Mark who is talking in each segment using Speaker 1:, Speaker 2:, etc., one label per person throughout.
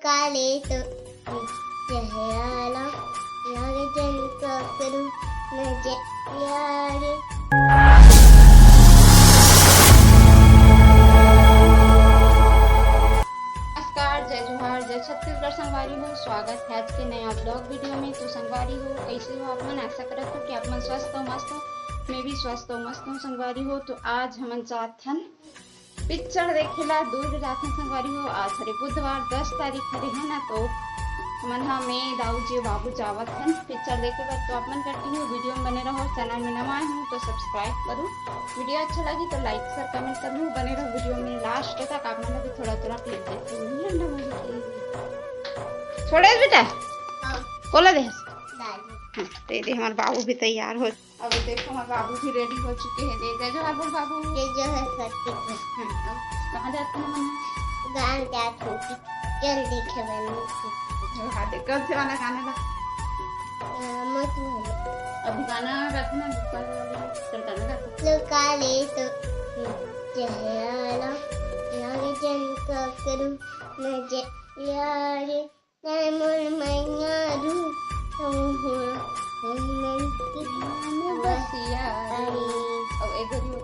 Speaker 1: काले तो चेहरा लागे जन का करूं नजर यारे।
Speaker 2: नमस्कार, जय जोहार, जय छत्तीसगढ़ संगवारी हो। स्वागत है आज के नया ब्लॉग वीडियो में। तो संगवारी हो, कैसे हो आप मन? आशा करत हो कि आप मन स्वस्थ हो, मस्त हो। मैं भी स्वस्थ हो, मस्त हूँ संगवारी हो। तो आज हम जात हन पिक्चर देखेला, दूर जात हन संगवारी हो। आज हरे बुधवार 10 तारीख हरे है ना। तो हमन हा मैं दाऊ जी बाबू जावत हन पिक्चर देखे बर। तो आप मन कंटिन्यू वीडियो में बने रहो। चैनल में नवा हूँ तो सब्सक्राइब करूँ। वीडियो अच्छा लगी तो लाइक शेयर कमेंट कर लूँ। बने रहो वीडियो में लास्ट तक। आप मन भी थोड़ा थोड़ा क्लिप देखते हुए छोड़े बेटा बोला दे दे दे। हमारे बाबू भी तैयार हो। अब देखो हमारे बाबू भी रेडी हो चुके हैं। दे दे जो है बोल बाबू।
Speaker 1: ये जो है सत्य
Speaker 2: कहाँ जाते हैं हम?
Speaker 1: गान जात होती जल्दी खबर
Speaker 2: हाँ देख कब से वाला गाना का
Speaker 1: मत
Speaker 2: अभी गाना रखना चल गाना गा।
Speaker 1: लो काले तो चेहरा लागे जन का करूं नजर यारे। मैं मोर मैया रू तुम हो मन की
Speaker 2: बसिया अब एक गरी हो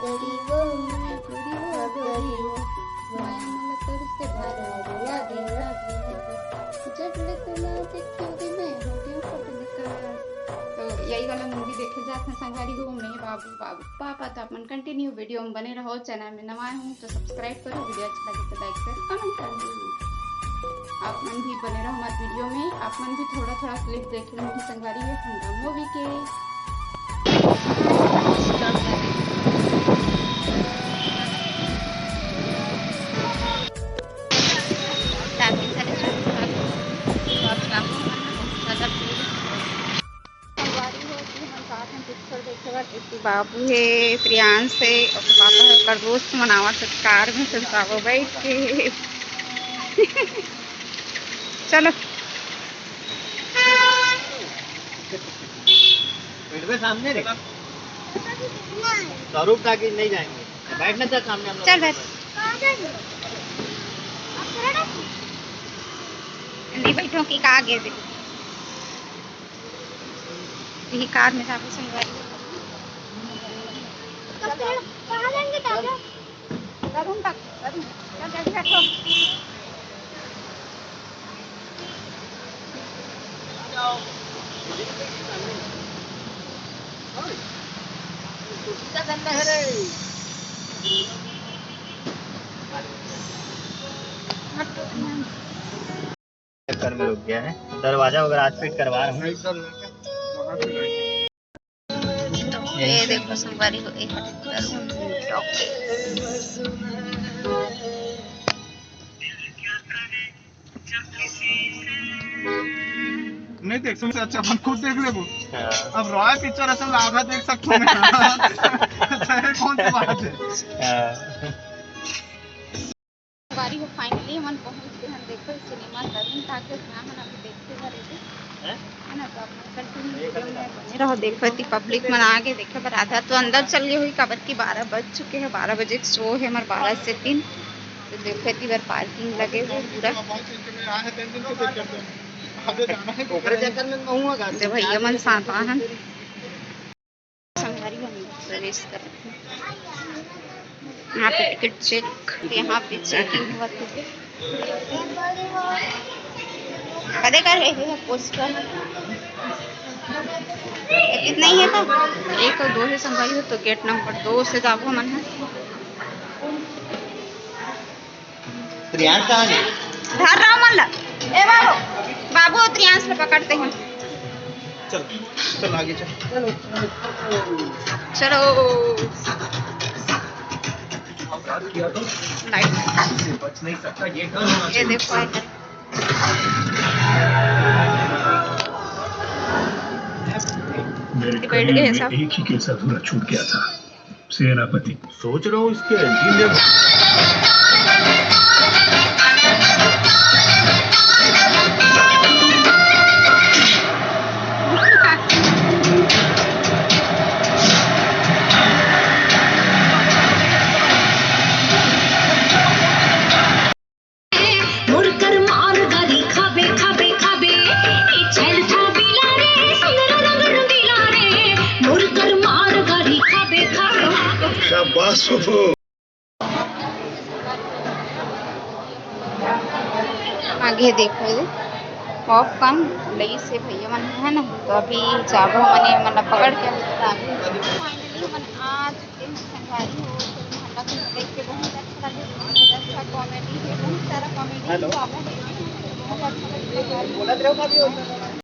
Speaker 1: गरीबो
Speaker 2: गरीबो मैं मन कर से भरा लागे जब ले तुला देखोगे मैं हो गया फोटो। तो यही वाला मूवी देखे जाते हैं संगवारी हो। मैं बाबू बाबू पापा। तो अपन कंटिन्यू वीडियो में बने रहो। चैनल में नवा हूँ तो सब्सक्राइब करो। वीडियो अच्छा लगे तो लाइक शेयर कमेंट कर दो। आप मन भी बने रहो हमारे वीडियो में। आप मन भी थोड़ा थोड़ा क्लिप देख लेंगे संगवारी है ठंडा मूवी के। बाबू है, प्रियांश है और पापा है कर दोस्त मनावा सब कार में सब बाबू बैठ के चलो
Speaker 3: सामने रे स्वरूप टाकी नहीं जाएंगे। बैठना था सामने हम लोग।
Speaker 2: चल बैठ। नहीं बैठो कि आगे देखो यही कार में जाके संगवारी
Speaker 1: कहाँ जाएंगे दादा?
Speaker 2: करूँ तक करूँ चल बैठो।
Speaker 3: चक्कर में रुक गया है। दरवाजा वगैरह आज फिट करवा रहा हूँ।
Speaker 2: ये देखो संगवारी हो एक
Speaker 4: नहीं देख सकते। अच्छा हम खुद देख ले वो।
Speaker 3: हाँ।
Speaker 4: अब रॉय पिक्चर असल आधा देख सकते हैं। कौन सी बात है?
Speaker 2: बारी हो फाइनली हम पहुंच गए हैं। देखो सिनेमा तरुण ठाकुर नाम हम अभी देखते रहे थे है ना। तो अपन कंटिन्यू बने रहो। देखो थी पब्लिक मन आगे देखे पर आधा तो अंदर चल गई हुई काबर की 12 बज चुके हैं। 12 बजे शो है हमारे 12 से 3। तो देखो थी बार पार्किंग लगे हुए पूरा। तो भैया मन साथ आहन संगवारी हम प्रवेश कर रहे हैं। यहाँ पे टिकट चेक यहाँ पे चेकिंग हुआ थे। कदे कर रहे हैं पोस्टर कितना ही है तो 1 और 2 है संगवारी हो। तो गेट नंबर 2 से जाओ मन है।
Speaker 3: प्रियांश कहाँ है?
Speaker 2: धर रहा मन ला ए बाबू बाबू त्रियांश में पकड़ते हैं।
Speaker 3: चल चल आगे चल।
Speaker 2: चलो
Speaker 3: बच नहीं सकता
Speaker 2: ये देखो
Speaker 5: मेरे
Speaker 2: बैठ
Speaker 5: करियर
Speaker 2: गए
Speaker 5: में
Speaker 2: सब।
Speaker 5: एक ही केस अधूरा छूट गया था, सेनापति।
Speaker 3: सोच रहा हूँ इसके एंटी
Speaker 5: शाबाश फुफू।
Speaker 2: आगे देखो ये पॉपकॉर्न लई से भैया मन है ना, तो अभी चाबो मने मतलब पकड़ के फाइनली मन आ चुके हैं संगारी हो। फिल्म हल्ला फिल्म देख के बहुत अच्छा लगे, बहुत अच्छा कॉमेडी है, बहुत सारा कॉमेडी बहुत अच्छा लगे।